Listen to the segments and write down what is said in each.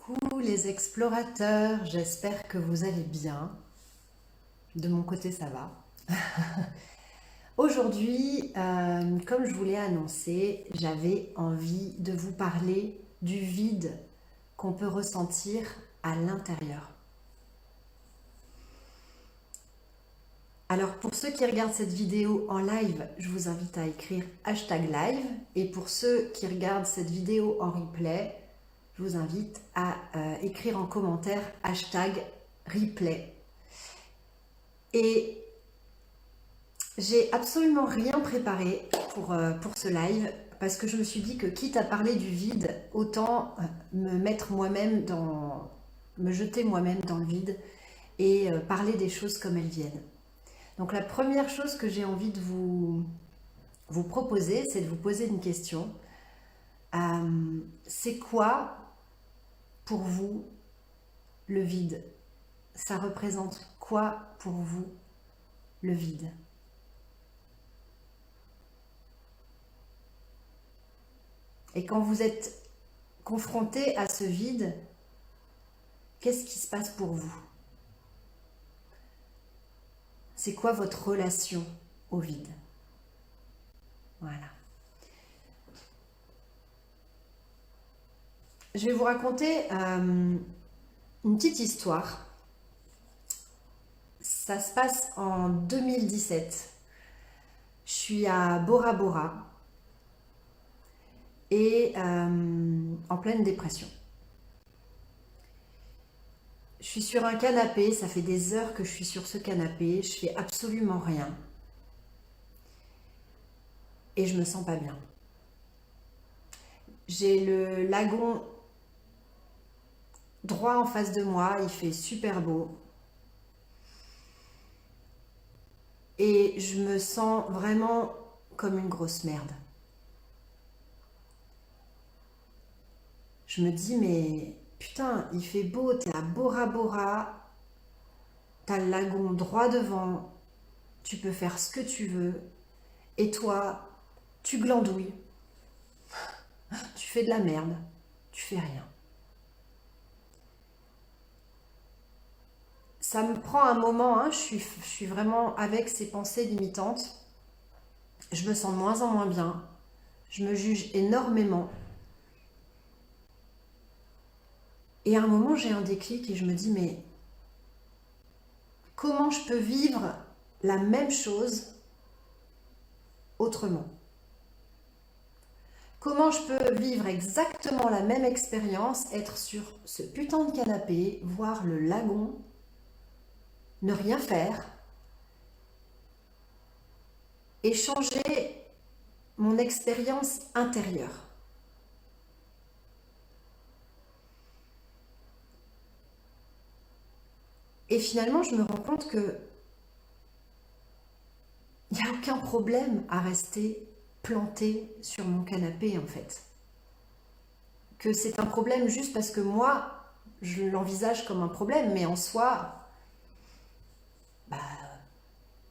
Coucou les explorateurs, j'espère que vous allez bien. De mon côté, ça va. Aujourd'hui, comme je vous l'ai annoncé, j'avais envie de vous parler du vide qu'on peut ressentir à l'intérieur. Alors pour ceux qui regardent cette vidéo en live, je vous invite à écrire #live. Et pour ceux qui regardent cette vidéo en replay, je vous invite à écrire en commentaire #replay. Et j'ai absolument rien préparé pour ce live parce que je me suis dit que quitte à parler du vide, autant me jeter moi-même dans le vide et parler des choses comme elles viennent. Donc la première chose que j'ai envie de vous proposer, c'est de vous poser une question. C'est quoi pour vous le vide? Ça représente quoi pour vous le vide? Et quand vous êtes confronté à ce vide, qu'est-ce qui se passe pour vous? C'est quoi votre relation au vide? Voilà. Je vais vous raconter une petite histoire. Ça se passe en 2017. Je suis à Bora Bora et en pleine dépression. Je suis sur un canapé, ça fait des heures que je suis sur ce canapé, je fais absolument rien. Et je me sens pas bien. J'ai le lagon droit en face de moi, il fait super beau. Et je me sens vraiment comme une grosse merde. Je me dis, mais putain, il fait beau, t'es à Bora Bora, t'as le lagon droit devant, tu peux faire ce que tu veux, et toi, tu glandouilles, tu fais de la merde, tu fais rien. Ça me prend un moment, hein, je suis vraiment avec ces pensées limitantes, je me sens de moins en moins bien, je me juge énormément. Et à un moment, j'ai un déclic et je me dis, mais comment je peux vivre la même chose autrement? Comment je peux vivre exactement la même expérience, être sur ce putain de canapé, voir le lagon, ne rien faire et changer mon expérience intérieure? Et finalement, je me rends compte que il n'y a aucun problème à rester planté sur mon canapé en fait. Que c'est un problème juste parce que moi, je l'envisage comme un problème, mais en soi, bah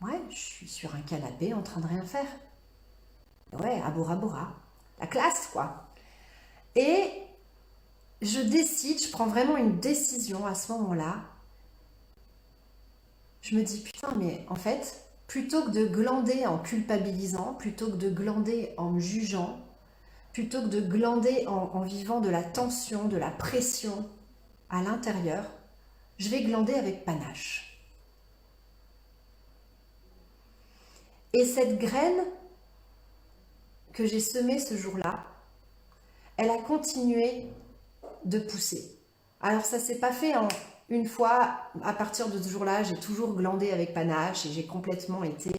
ouais, je suis sur un canapé en train de rien faire. Ouais, à Bora Bora. La classe quoi. Et je prends vraiment une décision à ce moment-là. Je me dis putain, mais en fait, plutôt que de glander en culpabilisant, plutôt que de glander en me jugeant, plutôt que de glander en vivant de la tension, de la pression à l'intérieur, je vais glander avec panache. Et cette graine que j'ai semée ce jour-là, elle a continué de pousser. Alors ça s'est pas fait en une fois. À partir de ce jour-là, j'ai toujours glandé avec panache et j'ai complètement été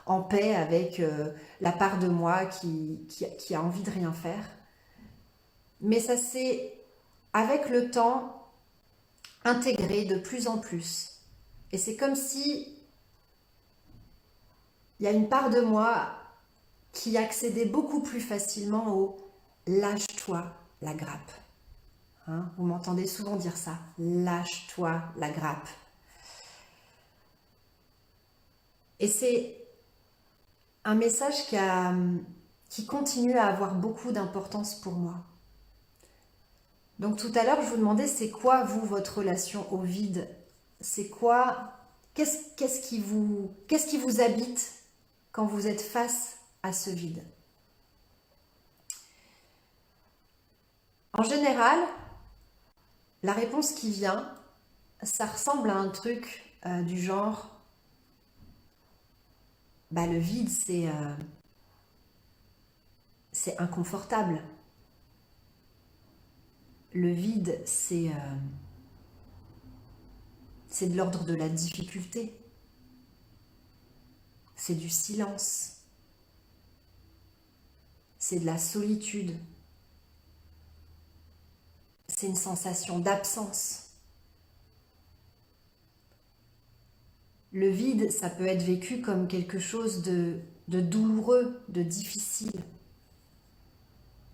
en paix avec la part de moi qui a envie de rien faire. Mais ça s'est, avec le temps, intégré de plus en plus. Et c'est comme si il y a une part de moi qui accédait beaucoup plus facilement au lâche-toi la grappe. Hein, vous m'entendez souvent dire ça, lâche-toi la grappe. Et c'est un message qui continue à avoir beaucoup d'importance pour moi. Donc tout à l'heure, je vous demandais, c'est quoi, vous, votre relation au vide? C'est quoi, qu'est-ce qui vous habite quand vous êtes face à ce vide? En général, la réponse qui vient, ça ressemble à un truc du genre, bah le vide, c'est inconfortable. Le vide, c'est de l'ordre de la difficulté. C'est du silence. C'est de la solitude. C'est une sensation d'absence. Le vide, ça peut être vécu comme quelque chose de douloureux, de difficile.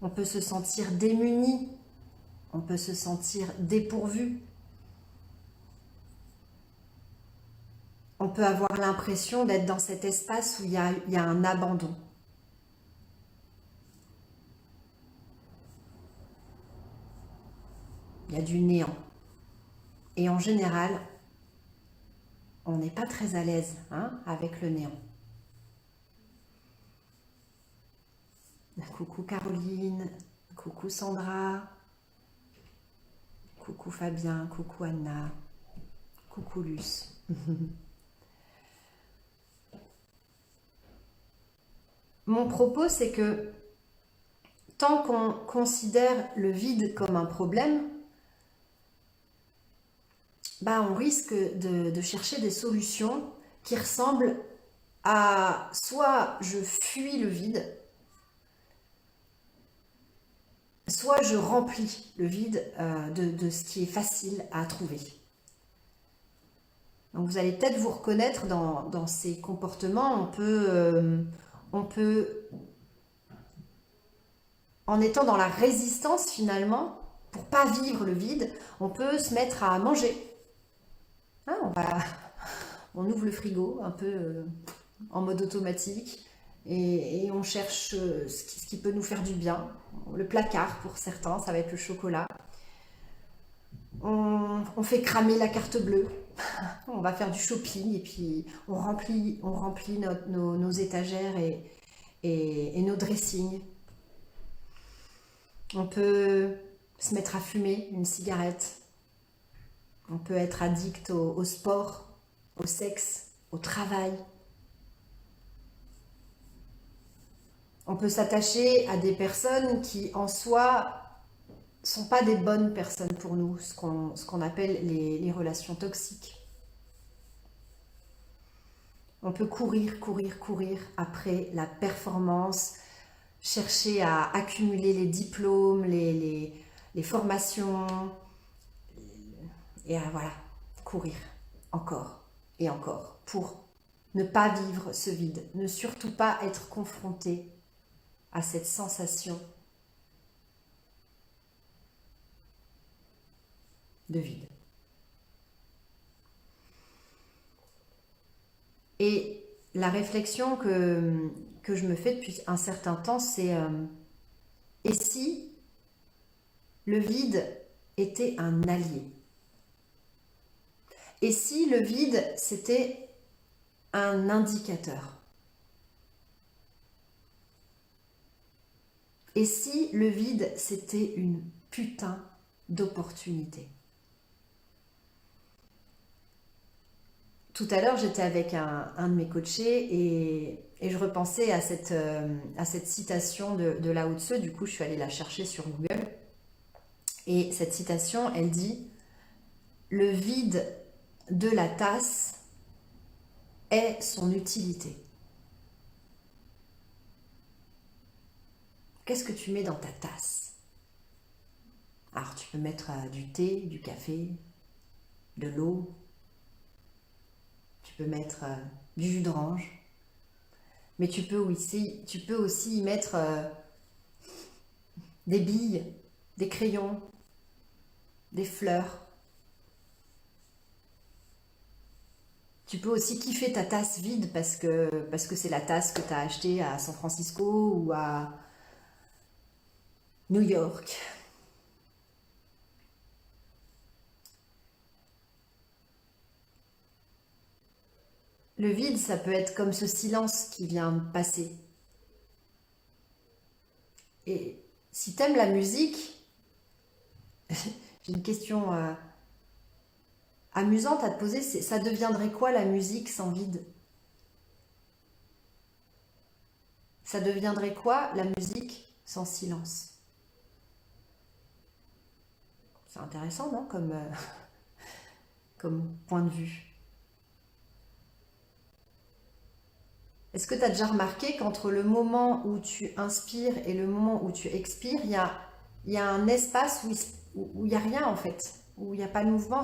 On peut se sentir démuni, on peut se sentir dépourvu. On peut avoir l'impression d'être dans cet espace où il y a un abandon. Il y a du néant. Et en général, on n'est pas très à l'aise avec le néant. Coucou Caroline, coucou Sandra, coucou Fabien, coucou Anna, coucou Luce. Mon propos, c'est que tant qu'on considère le vide comme un problème, bah on risque de chercher des solutions qui ressemblent à soit je fuis le vide, soit je remplis le vide de ce qui est facile à trouver. Donc vous allez peut-être vous reconnaître dans ces comportements. On peut, en étant dans la résistance finalement, pour pas vivre le vide, on peut se mettre à manger. On ouvre le frigo un peu en mode automatique et on cherche ce qui peut nous faire du bien. Le placard pour certains, ça va être le chocolat. On fait cramer la carte bleue. On va faire du shopping et puis on remplit nos étagères et nos dressings. On peut se mettre à fumer une cigarette. On peut être addict au sport, au sexe, au travail. On peut s'attacher à des personnes qui, en soi, sont pas des bonnes personnes pour nous, ce qu'on appelle les relations toxiques. On peut courir après la performance, chercher à accumuler les diplômes, les formations, et voilà, courir encore et encore pour ne pas vivre ce vide, ne surtout pas être confronté à cette sensation de vide. Et la réflexion que je me fais depuis un certain temps, c'est et si le vide était un allié? Et si le vide, c'était un indicateur? Et si le vide, c'était une putain d'opportunité? Tout à l'heure, j'étais avec un de mes coachés et je repensais à cette citation de Lao Tse. Du coup, je suis allée la chercher sur Google. Et cette citation, elle dit « Le vide de la tasse est son utilité ». Qu'est-ce que tu mets dans ta tasse? Alors, tu peux mettre du thé, du café, de l'eau. Tu peux mettre du jus d'orange. Mais tu peux aussi y mettre des billes, des crayons, des fleurs. Tu peux aussi kiffer ta tasse vide parce que c'est la tasse que tu as achetée à San Francisco ou à New York. le vide, ça peut être comme ce silence qui vient de passer. Et si t'aimes la musique, j'ai une question amusante à te poser, ça deviendrait quoi la musique sans vide? Ça deviendrait quoi la musique sans silence? C'est intéressant, non, comme point de vue. Est-ce que tu as déjà remarqué qu'entre le moment où tu inspires et le moment où tu expires, il y a un espace où il n'y a rien en fait, où il n'y a pas de mouvement.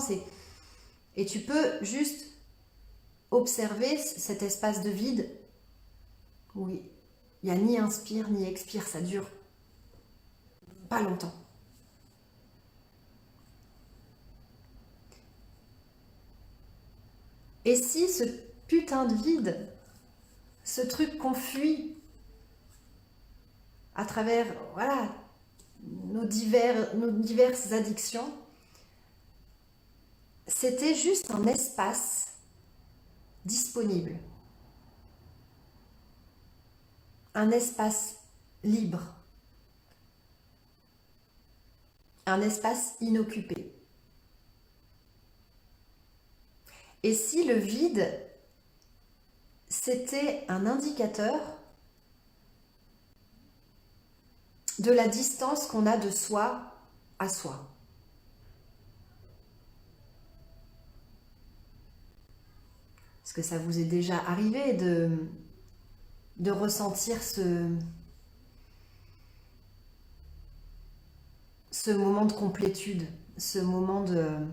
Et tu peux juste observer cet espace de vide où il n'y a ni inspire ni expire, ça dure pas longtemps. Et si ce putain de vide, ce truc qu'on fuit à travers voilà, nos diverses addictions, c'était juste un espace disponible, un espace libre, un espace inoccupé. Et si le vide, c'était un indicateur de la distance qu'on a de soi à soi. Est-ce que ça vous est déjà arrivé de ressentir ce moment de complétude, ce moment de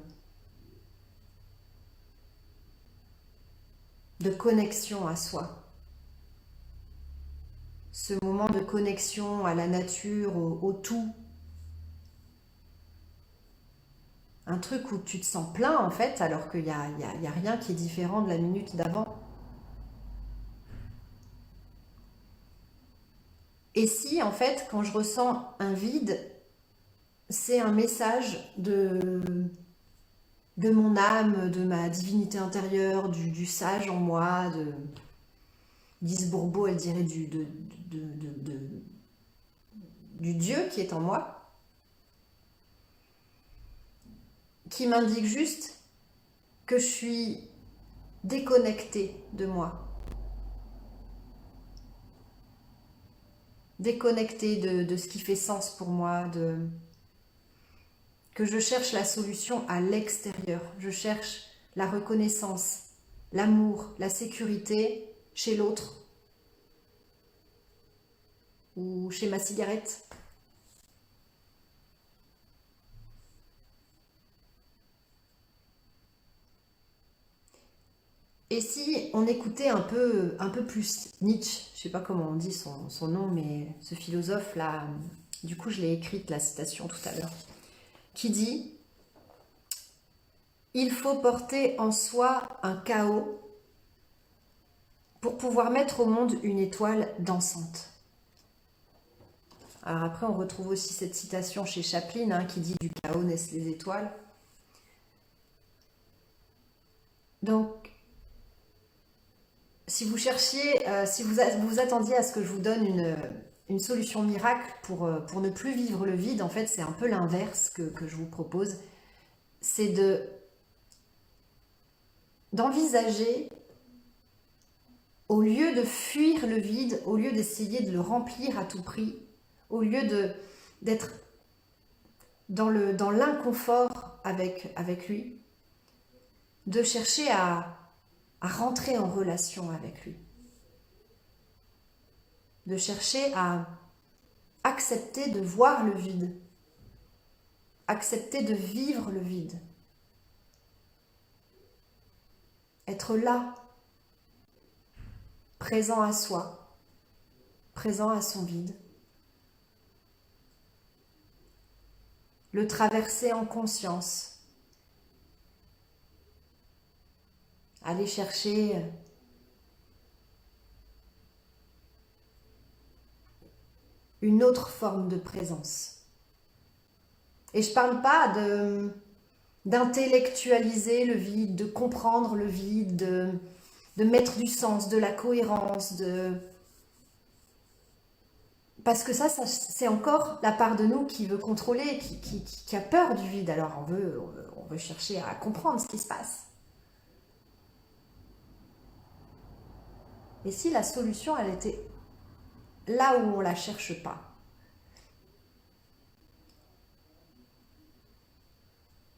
connexion à soi, ce moment de connexion à la nature, au tout. Un truc où tu te sens plein en fait, alors qu'il n'y a rien qui est différent de la minute d'avant. Et si en fait, quand je ressens un vide, c'est un message de mon âme, de ma divinité intérieure, du sage en moi, Lise Bourbeau, elle dirait du Dieu qui est en moi, qui m'indique juste que je suis déconnectée de moi, déconnectée de ce qui fait sens pour moi, que je cherche la solution à l'extérieur, je cherche la reconnaissance, l'amour, la sécurité chez l'autre ou chez ma cigarette. Et si on écoutait un peu plus Nietzsche, je sais pas comment on dit son nom, mais ce philosophe-là, du coup je l'ai écrite la citation tout à l'heure, qui dit « Il faut porter en soi un chaos pour pouvoir mettre au monde une étoile dansante. » Alors après on retrouve aussi cette citation chez Chaplin qui dit « Du chaos naissent les étoiles ». Donc, si vous cherchiez, si vous attendiez à ce que je vous donne une solution miracle pour ne plus vivre le vide, en fait, c'est un peu l'inverse que je vous propose. C'est d'envisager, au lieu de fuir le vide, au lieu d'essayer de le remplir à tout prix, au lieu d'être dans l'inconfort avec lui, de chercher à rentrer en relation avec lui. De chercher à accepter de voir le vide. Accepter de vivre le vide. Être là, présent à soi, présent à son vide. Le traverser en conscience. Aller chercher une autre forme de présence. Et je ne parle pas d'intellectualiser le vide, de comprendre le vide, de mettre du sens, de la cohérence, parce que ça c'est encore la part de nous qui veut contrôler, qui a peur du vide. Alors on veut chercher à comprendre ce qui se passe. Et si la solution, elle était là où on ne la cherche pas?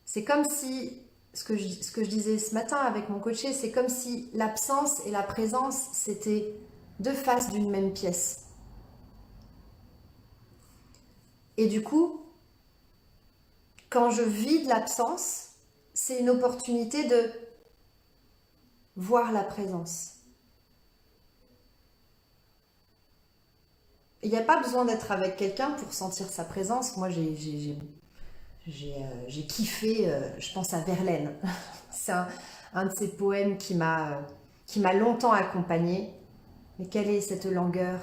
C'est comme si, ce que je disais ce matin avec mon coaché, c'est comme si l'absence et la présence, c'était deux faces d'une même pièce. Et du coup, quand je vis de l'absence, c'est une opportunité de voir la présence. Il n'y a pas besoin d'être avec quelqu'un pour sentir sa présence. Moi, j'ai kiffé, je pense à Verlaine. C'est un de ces poèmes qui m'a longtemps accompagnée. Mais quelle est cette langueur?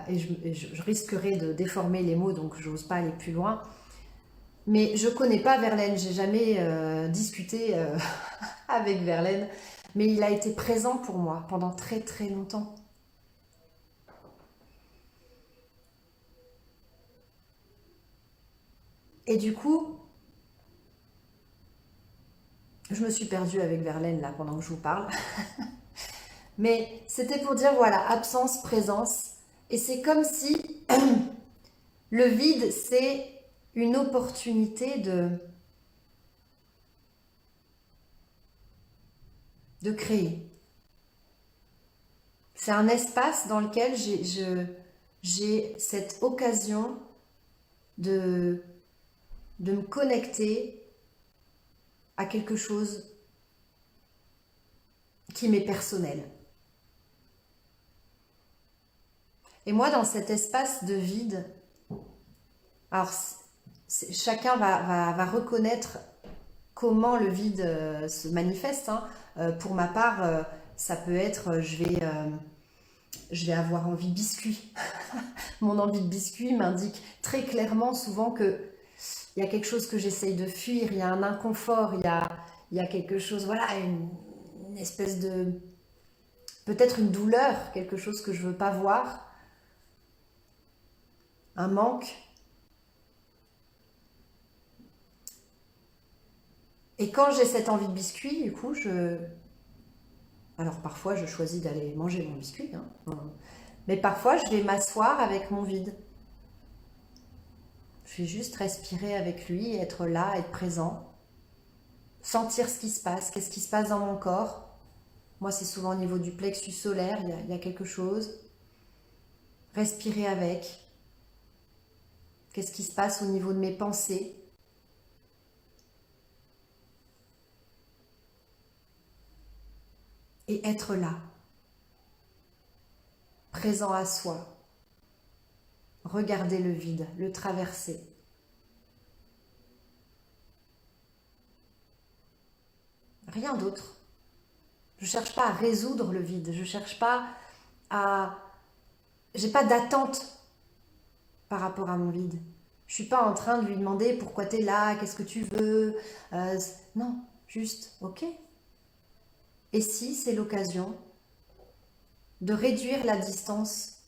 Et je risquerais de déformer les mots, donc je n'ose pas aller plus loin. Mais je ne connais pas Verlaine, j'ai jamais discuté avec Verlaine, mais il a été présent pour moi pendant très très longtemps. Et du coup, je me suis perdue avec Verlaine là pendant que je vous parle. Mais c'était pour dire, voilà, absence, présence. Et c'est comme si le vide, c'est une opportunité de créer. C'est un espace dans lequel j'ai cette occasion de me connecter à quelque chose qui m'est personnel. Et moi, dans cet espace de vide, alors chacun va reconnaître comment le vide se manifeste. Hein. Pour ma part, ça peut être, je vais avoir envie de biscuit. Mon envie de biscuit m'indique très clairement souvent que il y a quelque chose que j'essaye de fuir, il y a un inconfort, il y a quelque chose, voilà, une espèce de, peut-être une douleur, quelque chose que je veux pas voir, un manque. Et quand j'ai cette envie de biscuit, du coup, alors parfois je choisis d'aller manger mon biscuit, hein. Mais parfois je vais m'asseoir avec mon vide. Je vais juste respirer avec lui, être là, être présent, sentir ce qui se passe, qu'est-ce qui se passe dans mon corps. Moi, c'est souvent au niveau du plexus solaire, il y a quelque chose. Respirer avec. Qu'est-ce qui se passe au niveau de mes pensées? Et être là, présent à soi. Regarder le vide, le traverser. Rien d'autre. Je ne cherche pas à résoudre le vide, je cherche pas à... J'ai pas d'attente par rapport à mon vide. Je suis pas en train de lui demander pourquoi tu es là, qu'est-ce que tu veux. Non, juste, ok. Et si c'est l'occasion de réduire la distance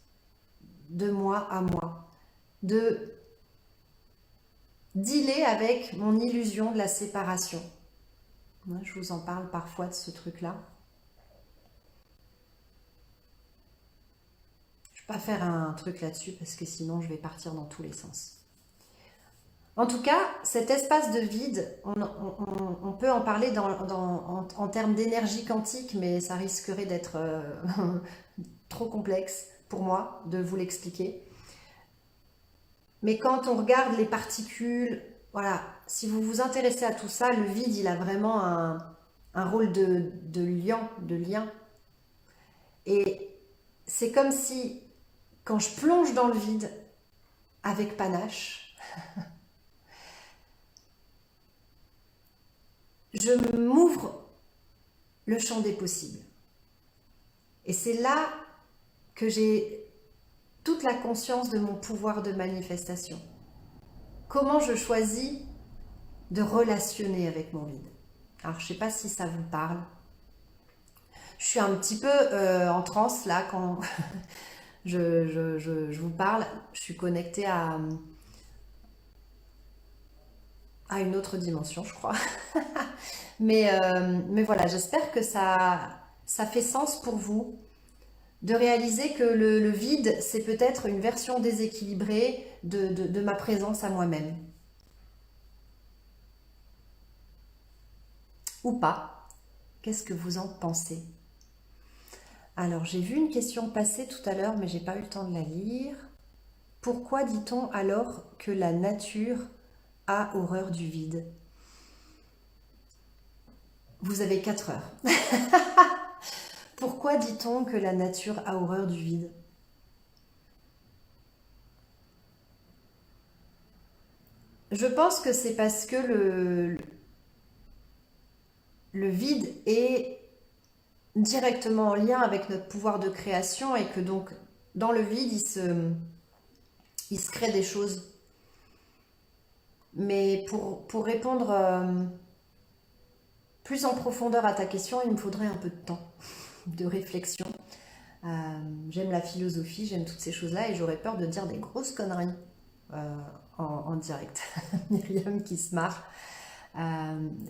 de moi à moi, de dealer avec mon illusion de la séparation. Je vous en parle parfois de ce truc-là. Je ne vais pas faire un truc là-dessus parce que sinon je vais partir dans tous les sens. En tout cas, cet espace de vide, on peut en parler en termes d'énergie quantique, mais ça risquerait d'être trop complexe pour moi de vous l'expliquer. Mais quand on regarde les particules, voilà, si vous vous intéressez à tout ça, le vide, il a vraiment un rôle de lien. Et c'est comme si, quand je plonge dans le vide, avec panache, je m'ouvre le champ des possibles. Et c'est là que j'ai toute la conscience de mon pouvoir de manifestation. Comment je choisis de relationner avec mon vide. Alors, je ne sais pas si ça vous parle. Je suis un petit peu en transe là quand je vous parle. Je suis connectée à une autre dimension, je crois. Mais voilà, j'espère que ça fait sens pour vous de réaliser que le vide, c'est peut-être une version déséquilibrée de ma présence à moi-même. Ou pas. Qu'est-ce que vous en pensez? Alors, j'ai vu une question passer tout à l'heure, mais j'ai pas eu le temps de la lire. Pourquoi dit-on alors que la nature a horreur du vide? Vous avez 4 heures. Pourquoi dit-on que la nature a horreur du vide? Je pense que c'est parce que le vide est directement en lien avec notre pouvoir de création et que donc dans le vide, il se crée des choses. Mais pour répondre plus en profondeur à ta question, il me faudrait un peu de temps de réflexion. Euh, J'aime la philosophie, j'aime toutes ces choses-là et j'aurais peur de dire des grosses conneries en direct. Myriam qui se marre.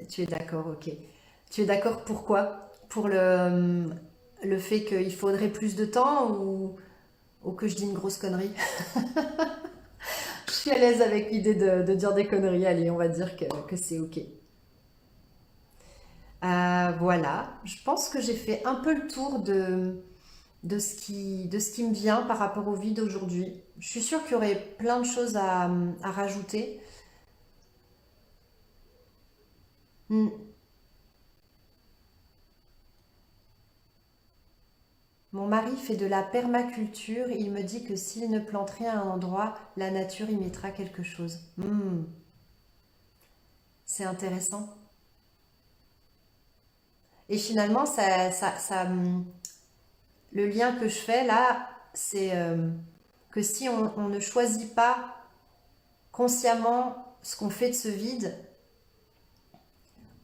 Tu es d'accord, ok. Tu es d'accord pourquoi? Pour le fait qu'il faudrait plus de temps ou que je dis une grosse connerie? Je suis à l'aise avec l'idée de dire des conneries, allez, on va dire que c'est ok. Voilà, je pense que j'ai fait un peu le tour de ce qui me vient par rapport au vide aujourd'hui. Je suis sûre qu'il y aurait plein de choses à rajouter. Hmm. Mon mari fait de la permaculture. Il me dit que s'il ne plante rien à un endroit, la nature y mettra quelque chose. C'est intéressant. Et finalement, le lien que je fais là, c'est que si on ne choisit pas consciemment ce qu'on fait de ce vide,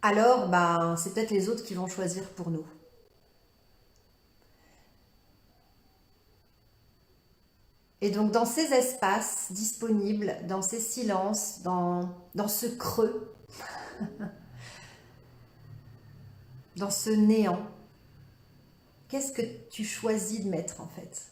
alors ben, c'est peut-être les autres qui vont choisir pour nous. Et donc dans ces espaces disponibles, dans ces silences, dans ce creux, dans ce néant, qu'est-ce que tu choisis de mettre en fait?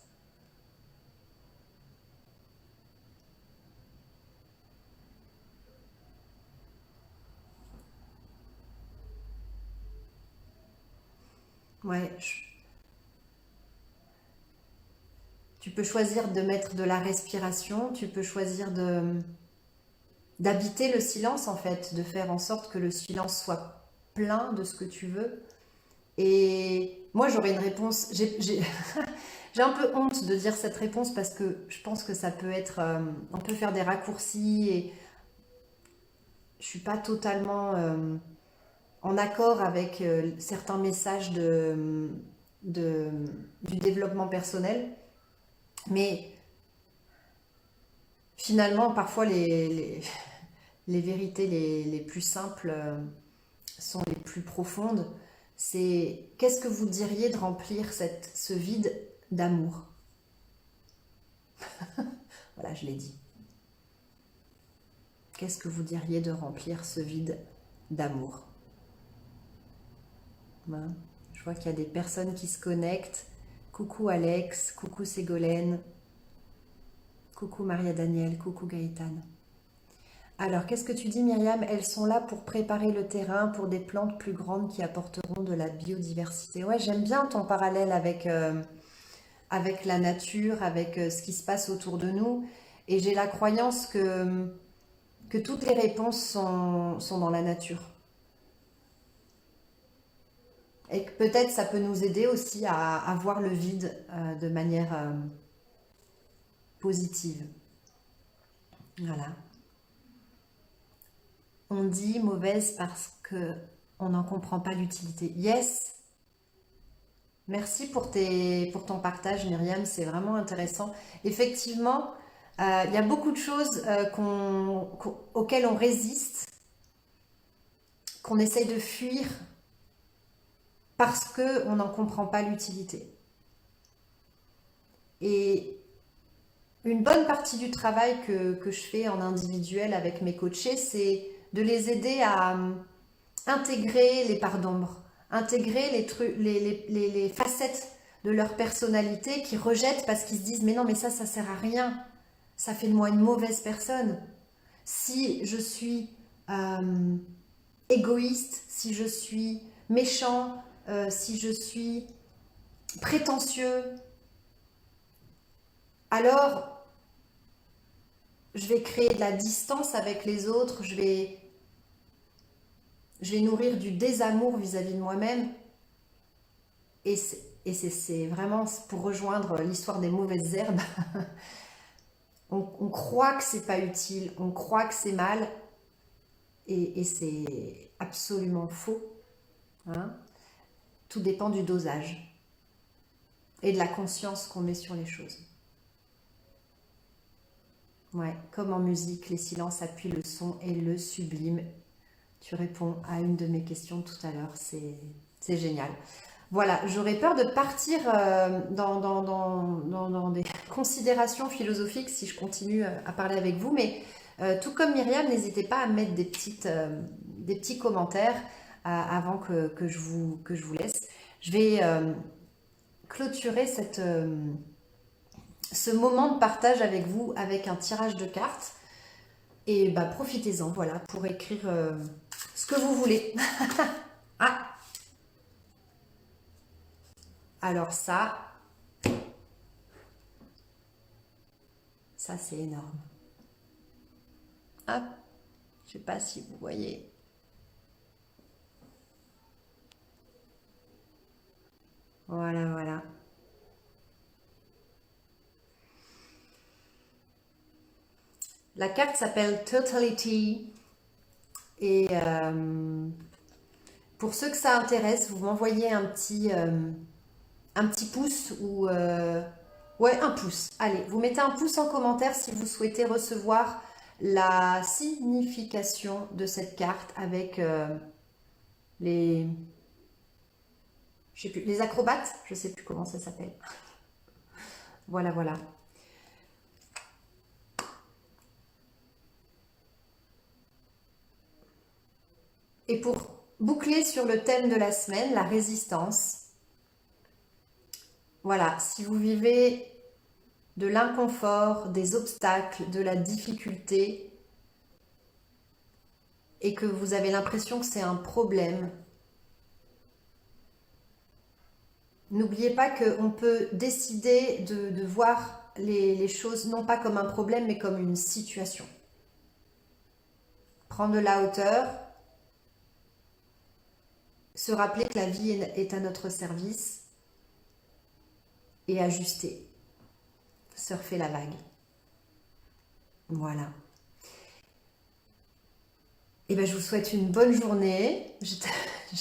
Ouais, tu peux choisir de mettre de la respiration, tu peux choisir d'habiter le silence en fait, de faire en sorte que le silence soit plein de ce que tu veux. Et moi j'aurais une réponse, j'ai un peu honte de dire cette réponse parce que je pense que ça peut être, on peut faire des raccourcis et je suis pas totalement en accord avec certains messages de- du développement personnel. Mais finalement, parfois, les vérités les plus simples sont les plus profondes. C'est qu'est-ce que vous diriez de remplir ce vide d'amour? Voilà, je l'ai dit. Qu'est-ce que vous diriez de remplir ce vide d'amour? Voilà. Je vois qu'il y a des personnes qui se connectent. Coucou Alex, coucou Ségolène, coucou Maria Daniel, coucou Gaëtane. Alors, qu'est-ce que tu dis Myriam? Elles sont là pour préparer le terrain pour des plantes plus grandes qui apporteront de la biodiversité. Ouais, j'aime bien ton parallèle avec la nature, avec ce qui se passe autour de nous. Et j'ai la croyance que toutes les réponses sont dans la nature. Et que peut-être ça peut nous aider aussi à voir le vide de manière positive. Voilà. On dit mauvaise parce que on n'en comprend pas l'utilité. Yes, merci pour ton partage, Myriam, c'est vraiment intéressant. Effectivement, il y a beaucoup de choses auxquelles on résiste, qu'on essaye de fuir parce qu'on n'en comprend pas l'utilité. Et une bonne partie du travail que je fais en individuel avec mes coachés, c'est de les aider à intégrer les parts d'ombre, intégrer les facettes de leur personnalité qu'ils rejettent parce qu'ils se disent mais non mais ça sert à rien, ça fait de moi une mauvaise personne. Si je suis égoïste, si je suis méchant, si je suis prétentieux, alors je vais créer de la distance avec les autres, je vais nourrir du désamour vis-à-vis de moi-même. Et c'est vraiment pour rejoindre l'histoire des mauvaises herbes. On croit que c'est pas utile, on croit que c'est mal, et c'est absolument faux. Hein. Tout dépend du dosage et de la conscience qu'on met sur les choses. Ouais, comme en musique, les silences appuient le son et le sublime. Tu réponds à une de mes questions tout à l'heure, c'est génial. Voilà, j'aurais peur de partir dans des considérations philosophiques si je continue à parler avec vous, mais tout comme Myriam, n'hésitez pas à mettre des petits commentaires avant que je vous laisse. Je vais clôturer ce moment de partage avec vous avec un tirage de cartes. Et bah, profitez-en, voilà, pour écrire ce que vous voulez. Ah! Alors ça c'est énorme. Hop, je sais pas si vous voyez. Voilà, voilà. La carte s'appelle Totality. Et pour ceux que ça intéresse, vous m'envoyez un petit pouce ou... ouais, un pouce. Allez, vous mettez un pouce en commentaire si vous souhaitez recevoir la signification de cette carte avec les... Je sais plus, les acrobates, je sais plus comment ça s'appelle. Voilà, voilà. Et pour boucler sur le thème de la semaine, la résistance. Voilà, si vous vivez de l'inconfort, des obstacles, de la difficulté, et que vous avez l'impression que c'est un problème, n'oubliez pas qu'on peut décider de voir les choses non pas comme un problème, mais comme une situation. Prendre de la hauteur, se rappeler que la vie est à notre service et ajuster, surfer la vague. Voilà. Et ben, je vous souhaite une bonne journée. J'ai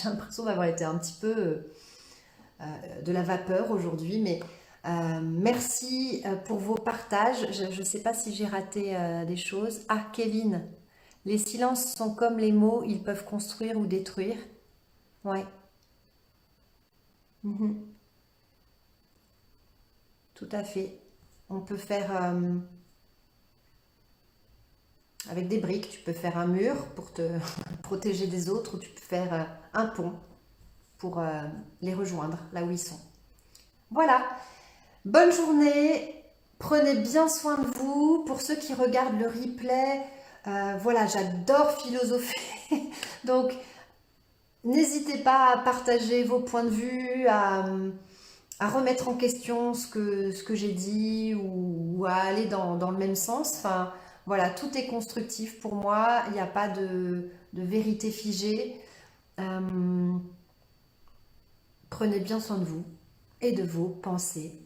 l'impression d'avoir été un petit peu de la vapeur aujourd'hui, mais merci pour vos partages. Je ne sais pas si j'ai raté des choses. Ah, Kevin, les silences sont comme les mots, ils peuvent construire ou détruire. Ouais. Mhm. Tout à fait. On peut faire avec des briques, tu peux faire un mur pour te protéger des autres, ou tu peux faire un pont pour les rejoindre là où ils sont. Voilà. Bonne journée. Prenez bien soin de vous. Pour ceux qui regardent le replay, voilà, j'adore philosopher. Donc, n'hésitez pas à partager vos points de vue, à remettre en question ce que j'ai dit, ou à aller dans le même sens. Enfin, voilà, tout est constructif pour moi. Il n'y a pas de vérité figée. Prenez bien soin de vous et de vos pensées.